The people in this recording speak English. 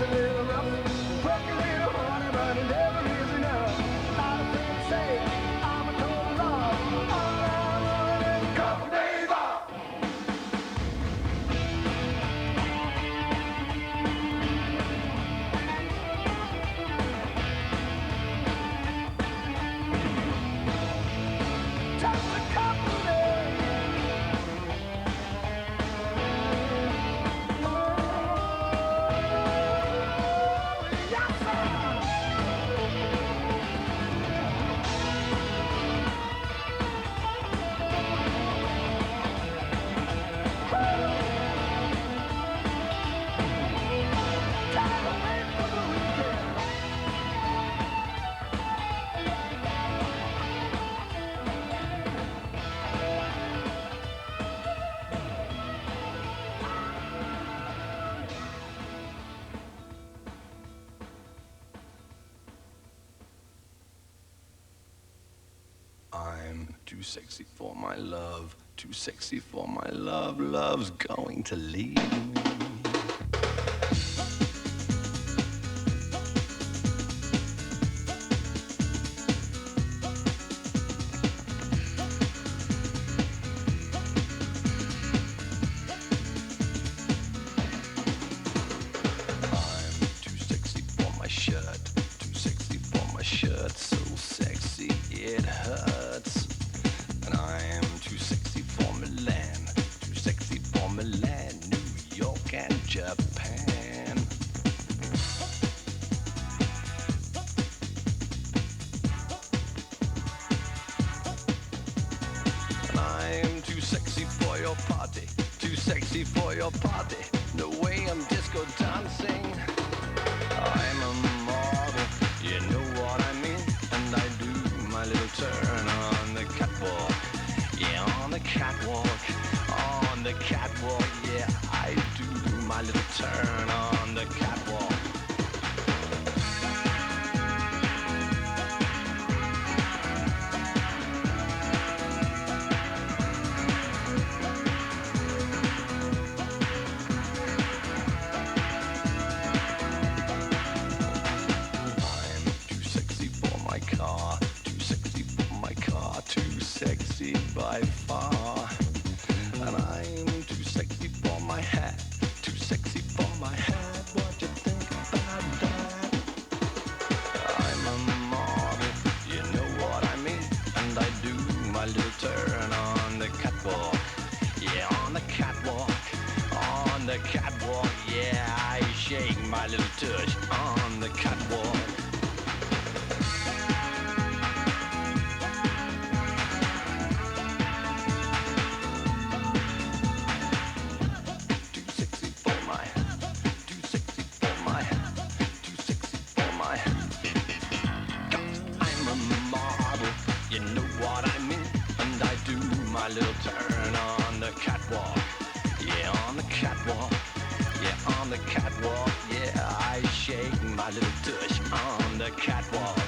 a little rough, broke a little honey, but it never is enough. Not afraid to say I'm a total loss. All I want is a couple days off. Just a couple days. Yes, time to wait for the weekend. I'm too sexy for my love, too sexy for my love, love's going to leave me. I'm too sexy for my shirt, too sexy for my shirt, so sexy it hurts. And I'm too sexy for Milan, too sexy for Milan, New York and Japan. And I'm too sexy for your party, too sexy for your party, the way I'm disco dancing. I'm a model, you know what I mean, and I do my little turn on the catwalk. Yeah, on the catwalk, on the catwalk, yeah, I do my little turn on the catwalk. I'm too sexy for my car, too sexy for my car, too sexy by far. And I'm too sexy for my hat, too sexy for my hat. What you think about that? I'm a model, you know what I mean, and I do my little turn on the catwalk. Yeah, on the catwalk, on the catwalk, yeah, I shake my little tush on the catwalk. Too sexy for my, too sexy for my, too sexy for my. 'Cause I'm a model, you know what I mean, and I do my little turn on the catwalk. Yeah, on the catwalk, yeah, on the catwalk, yeah, I shake my little tush on the catwalk.